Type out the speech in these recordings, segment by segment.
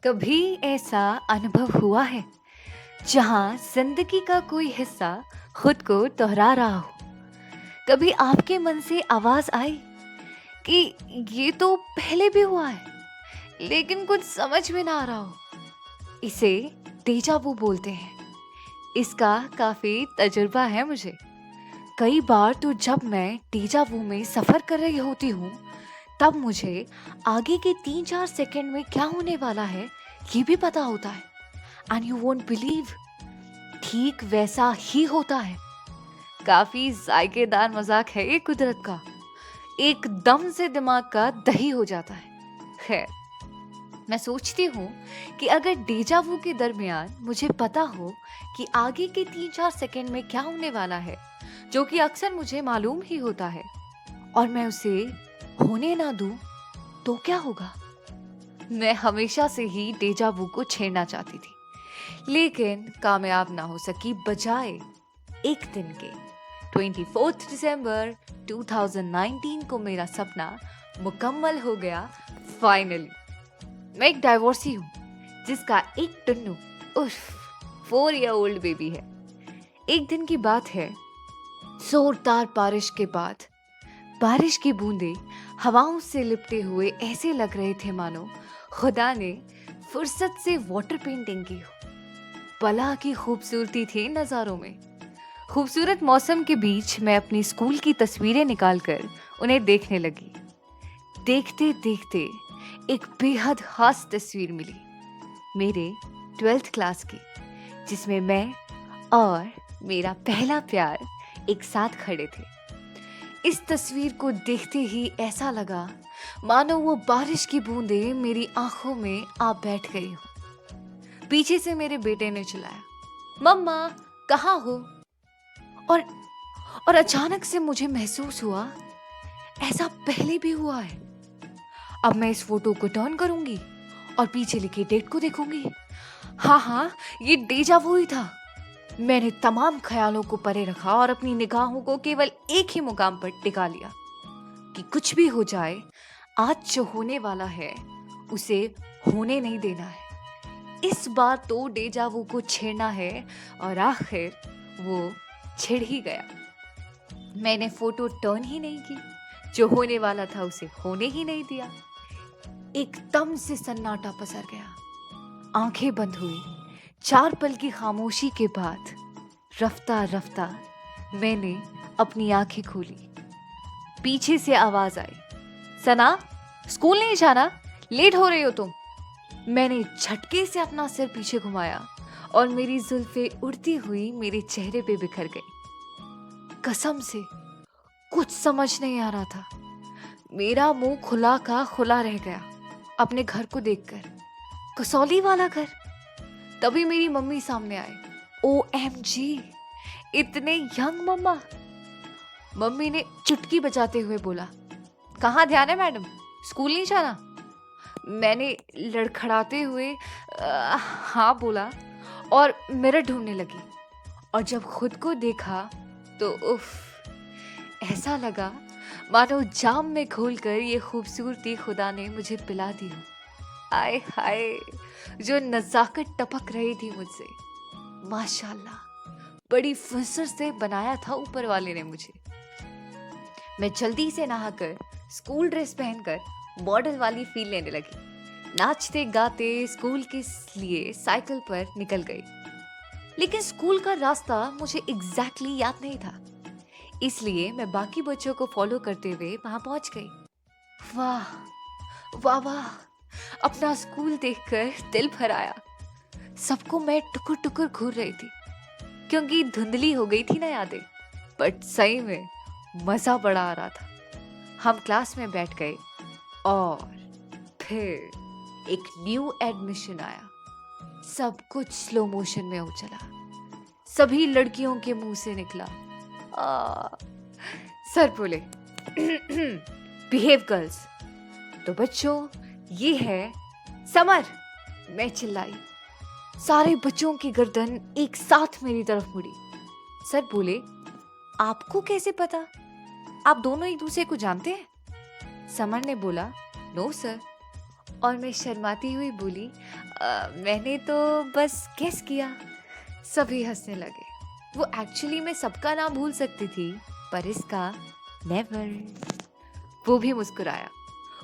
कभी ऐसा अनुभव हुआ है जहां जिंदगी का कोई हिस्सा खुद को दोहरा रहा हो? कभी आपके मन से आवाज आई कि ये तो पहले भी हुआ है, लेकिन कुछ समझ में ना आ रहा हो? इसे डेजा वू बोलते हैं। इसका काफी तजुर्बा है मुझे। कई बार तो जब मैं डेजा वू में सफर कर रही होती हूँ, तब मुझे आगे के 3-4 सेकंड में क्या होने वाला है ये भी पता होता है। एंड यू वोंट बिलीव, ठीक वैसा ही होता है। काफी जायकेदार मजाक है ये कुदरत का। एकदम से दिमाग का दही हो जाता है। खैर, मैं सोचती हूँ कि अगर डेजा वू के दरमियान मुझे पता हो कि आगे के 3-4 सेकंड में क्या होने वाला है, जो कि अक्सर मुझे मालूम ही होता है, और मैं उसे होने ना दूं, तो क्या होगा? मैं हमेशा से ही डेजा वू को छेड़ना चाहती थी, लेकिन कामयाब ना हो सकी। बजाय एक दिन के 24 दिसंबर 2019 को मेरा सपना मुकम्मल हो गया फाइनली। मैं एक डाइवोर्सी हूँ जिसका एक टुन्नू उर्फ 4 ईयर ओल्ड बेबी है। एक दिन की बात है, जोरदार बारिश के बाद बारिश की बूंदें हवाओं से लिपटे हुए ऐसे लग रहे थे मानो खुदा ने फुर्सत से वाटर पेंटिंग की हो। पला की खूबसूरती थी नज़ारों में। खूबसूरत मौसम के बीच मैं अपनी स्कूल की तस्वीरें निकालकर उन्हें देखने लगी। देखते देखते एक बेहद खास तस्वीर मिली, मेरे 12th क्लास की, जिसमें मैं और मेरा पहला प्यार एक साथ खड़े थे। इस तस्वीर को देखते ही ऐसा लगा मानो वो बारिश की बूंदें मेरी आंखों में आ बैठ गई हो। पीछे से मेरे बेटे ने चिल्लाया, मम्मा कहाँ हो? और और अचानक से मुझे महसूस हुआ ऐसा पहले भी हुआ है। अब मैं इस फोटो को टर्न करूंगी और पीछे लिखे डेट को देखूंगी। हाँ, ये डेजा वू ही था। मैंने तमाम ख्यालों को परे रखा और अपनी निगाहों को केवल एक ही मुकाम पर टिका लिया कि कुछ भी हो जाए, आज जो होने वाला है उसे होने नहीं देना है। इस बार तो डेजा वू को छेड़ना है, और आखिर वो छिड़ ही गया। मैंने फोटो टर्न ही नहीं की, जो होने वाला था उसे होने ही नहीं दिया। एकदम से सन्नाटा पसर गया। आंखें बंद हुई। 4 पल की खामोशी के बाद रफ्ता रफ्ता मैंने अपनी आंखें खोली। पीछे से आवाज आई, सना स्कूल नहीं जाना, लेट हो रही हो तुम। मैंने झटके से अपना सिर पीछे घुमाया और मेरी जुल्फें उड़ती हुई मेरे चेहरे पे बिखर गई। कसम से कुछ समझ नहीं आ रहा था। मेरा मुंह खुला का खुला रह गया अपने घर को देखकर। कसौली वाला घर। तभी मेरी मम्मी सामने आए। OMG, इतने यंग मम्मा। मम्मी ने चुटकी बजाते हुए बोला, कहाँ ध्यान है मैडम, स्कूल नहीं जाना? मैंने लड़खड़ाते हुए हाँ बोला और मिरर ढूंढने लगी। और जब खुद को देखा तो उफ, ऐसा लगा मानो जाम में घोलकर ये खूबसूरती खुदा ने मुझे पिला दी हो। आय हाय, जो नजाकत टपक रही थी मुझसे, माशाल्लाह, बड़ी फुर्सत से बनाया था ऊपर वाले ने मुझे। मैं जल्दी से नहाकर स्कूल ड्रेस पहनकर मॉडल वाली फील लेने लगी। नाचते गाते स्कूल के लिए साइकिल पर निकल गई। लेकिन स्कूल का रास्ता मुझे एग्जैक्टली याद नहीं था, इसलिए मैं बाकी बच्चों को फॉलो करते हुए वहां पहुंच गई। वाह वाह वाह, अपना स्कूल देखकर दिल भर आया। सबको मैं टुकुर टुकुर घूर रही थी, क्योंकि धुंधली हो गई थी ना यादें। बट सही में मजा बड़ा आ रहा था। हम क्लास में बैठ गए और फिर एक न्यू एडमिशन आया। सब कुछ स्लो मोशन में हो चला। सभी लड़कियों के मुंह से निकला, आ, सर बोले, बिहेव गर्ल्स। तो बच्चों, ये है समर। मैं चिल्लाई। सारे बच्चों की गर्दन एक साथ मेरी तरफ मुड़ी। सर बोले, आपको कैसे पता? आप दोनों एक दूसरे को जानते हैं? समर ने बोला, नो सर। और मैं शर्माती हुई बोली, मैंने तो बस गेस किया। सभी हंसने लगे। वो एक्चुअली में सबका नाम भूल सकती थी, पर इसका नेवर। वो भी मुस्कुराया।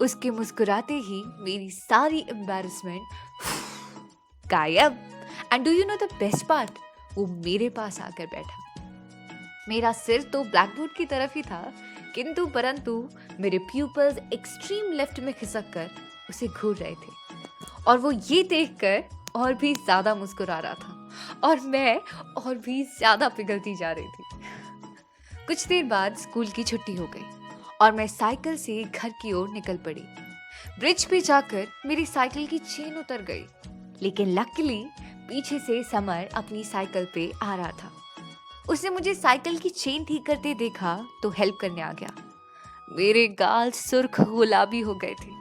उसके मुस्कुराते ही मेरी सारी एम्बैरेसमेंट गायब। And do you know the best part, वो मेरे पास आकर बैठा। मेरा सिर तो ब्लैक बोर्ड की तरफ ही था, किंतु परंतु मेरे प्यूपल्स एक्सट्रीम लेफ्ट में खिसक कर उसे घूर रहे थे, और वो ये देखकर और भी ज्यादा मुस्कुरा रहा था, और मैं और भी ज्यादा पिघलती जा रही थी। कुछ देर बाद स्कूल की छुट्टी हो गई और मैं साइकिल से घर की ओर निकल पड़ी। ब्रिज पे जाकर मेरी साइकिल की चेन उतर गई, लेकिन लकीली पीछे से समर अपनी साइकिल पे आ रहा था। उसने मुझे साइकिल की चेन ठीक करते देखा तो हेल्प करने आ गया। मेरे गाल सुर्ख गुलाबी हो गए थे।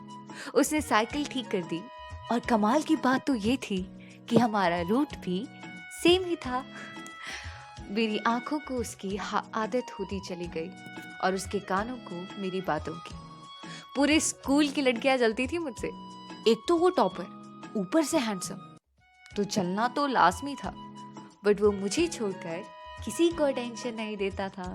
उसने साइकिल ठीक कर दी, और कमाल की बात तो ये थी कि हमारा रूट भी सेम ही था। मेरी आंखों को उसकी आदत होती चली गई और उसके कानों को मेरी बातों की। पूरे स्कूल की लड़कियां जलती थी मुझसे। एक तो वो टॉपर, ऊपर से हैंडसम, तो चलना तो लाजमी था, बट वो मुझे छोड़कर किसी को टेंशन नहीं देता था।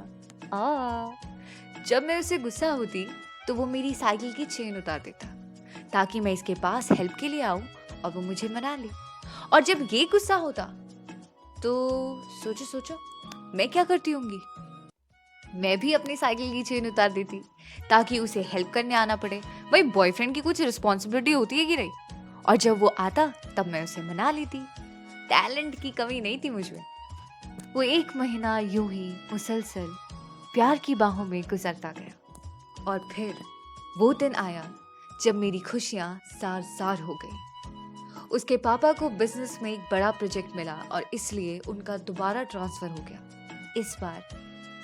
जब मैं उसे गुस्सा होती तो वो मेरी साइकिल की चेन उतार देता, ताकि मैं इसके पास हेल्प के लिए आऊं और वो मुझे मना ले। और जब ये गुस्सा होता तो सोचो सोचो मैं क्या करती होंगी। मैं भी अपनी साइकिल की चेन उतार देती, ताकि उसे हेल्प करने आना पड़े। भाई, बॉयफ्रेंड की कुछ रिस्पॉन्सिबिलिटी होती है कि नहीं। और जब वो आता तब मैं उसे मना लेती। टैलेंट की कमी नहीं थी मुझमें। वो 1 महीना यूं ही मुसलसल प्यार की बाहों में गुजरता गया, और फिर वो दिन आया जब मेरी खुशियां सार सार हो गई। उसके पापा को बिजनेस में एक बड़ा प्रोजेक्ट मिला और इसलिए उनका दोबारा ट्रांसफर हो गया। इस बार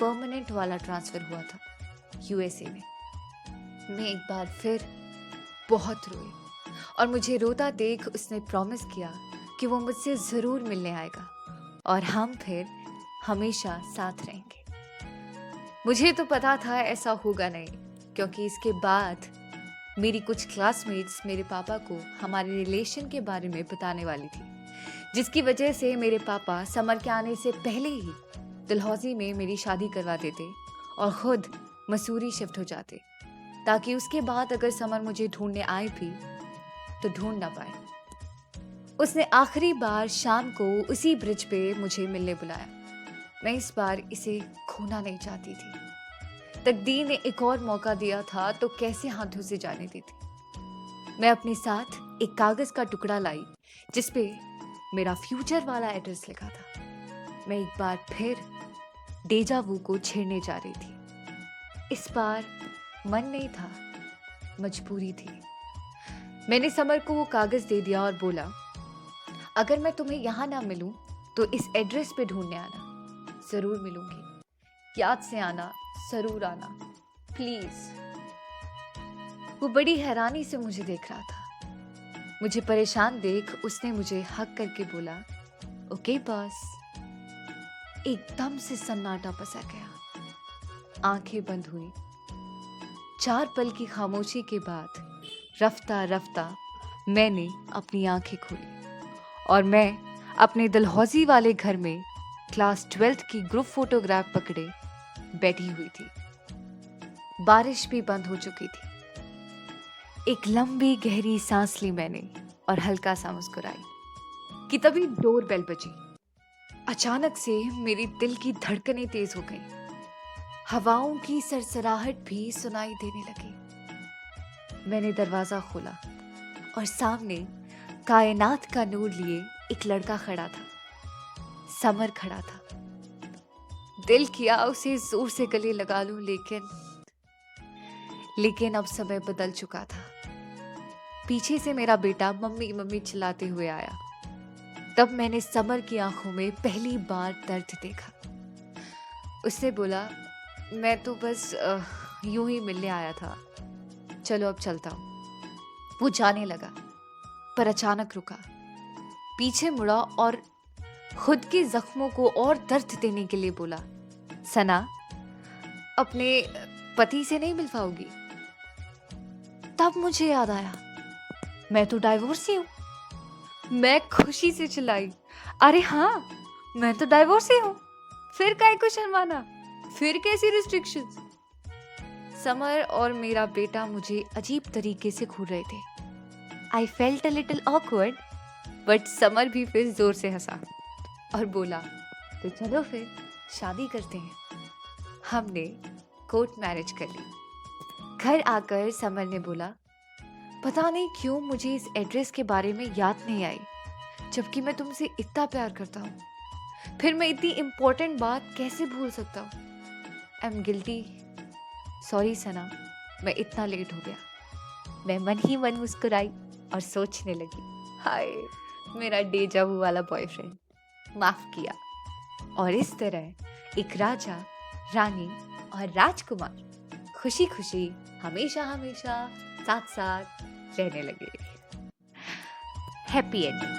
परमानेंट वाला ट्रांसफर हुआ था, यूएसए में। मैं एक बार फिर बहुत रोई, और मुझे रोता देख उसने प्रॉमिस किया कि वो मुझसे जरूर मिलने आएगा और हम फिर हमेशा साथ रहेंगे। मुझे तो पता था ऐसा होगा नहीं, क्योंकि इसके बाद मेरी कुछ क्लासमेट्स मेरे पापा को हमारे रिलेशन के बारे में बताने वाली थी, जिसकी वजह से मेरे पापा समर के आने से पहले ही डलहौजी में मेरी शादी करवा देते और खुद मसूरी शिफ्ट हो जाते, ताकि उसके बाद अगर समर मुझे ढूंढने आए भी तो ढूंढ ना पाए। उसने आखिरी बार शाम को उसी ब्रिज पे मुझे मिलने बुलाया। मैं इस बार इसे खोना नहीं चाहती थी। तकदीर ने एक और मौका दिया था तो कैसे हाथों से जाने देती। मैं अपने साथ एक कागज का टुकड़ा लाई जिसपे मेरा फ्यूचर वाला एड्रेस लिखा था। मैं एक बार फिर डेजा वू को छेड़ने जा रही थी। इस बार मन नहीं था, मजबूरी थी। मैंने समर को वो कागज दे दिया और बोला, अगर मैं तुम्हें यहाँ ना मिलूं तो इस एड्रेस पे ढूंढने आना, जरूर मिलूंगी। याद से आना, जरूर आना, प्लीज। वो बड़ी हैरानी से मुझे देख रहा था। मुझे परेशान देख उसने मुझे हक करके बोला, ओके बॉस। एकदम से सन्नाटा पसर गया। आंखें बंद हुई। 4 पल की खामोशी के बाद रफ्ता रफ्ता मैंने अपनी आंखें खोली और मैं अपने डलहौजी वाले घर में क्लास 12th की ग्रुप फोटोग्राफ पकड़े बैठी हुई थी। बारिश भी बंद हो चुकी थी। एक लंबी गहरी सांस ली मैंने और हल्का सा मुस्कुराई कि तभी डोर बेल बजी। अचानक से मेरी दिल की धड़कनें तेज हो गई। हवाओं की सरसराहट भी सुनाई देने लगी। मैंने दरवाजा खोला और सामने कायनात का नूर लिए एक लड़का खड़ा था। समर खड़ा था। दिल किया उसे जोर से गले लगा लूं, लेकिन अब समय बदल चुका था। पीछे से मेरा बेटा मम्मी मम्मी चिल्लाते हुए आया। तब मैंने समर की आंखों में पहली बार दर्द देखा। उसने बोला, मैं तो बस यूं ही मिलने आया था, चलो अब चलता हूं। वो जाने लगा, पर अचानक रुका, पीछे मुड़ा और खुद के जख्मों को और दर्द देने के लिए बोला, सना, अपने पति से नहीं मिल पाओगी? तब मुझे याद आया, मैं तो डाइवोर्सी हूँ। मैं खुशी से चिल्लाई, अरे हाँ, मैं तो डाइवोर्सी हूँ। फिर काहे को शर्माना? फिर कैसी रिस्ट्रिक्शंस? समर और मेरा बेटा मुझे अजीब तरीके से घूर रहे थे। I felt a little awkward, but summer भी फिर जोर से हंसा और बोला, तो चलो फिर शादी करते हैं। हमने कोर्ट मैरिज कर ली। घर आकर समर ने बोला, पता नहीं क्यों मुझे इस एड्रेस के बारे में याद नहीं आई, जबकि मैं तुमसे इतना प्यार करता हूँ। फिर मैं इतनी इम्पोर्टेंट बात कैसे भूल सकता हूँ? I am guilty. सॉरी सना, मैं इतना लेट हो गया। मैं मन ही मन मुस्कुराई और सोचने लगी, हाय मेरा डेजा वू वाला बॉयफ्रेंड, माफ किया। और इस तरह एक राजा, रानी और राजकुमार खुशी खुशी हमेशा हमेशा साथ साथ रहने लगे। Happy ending.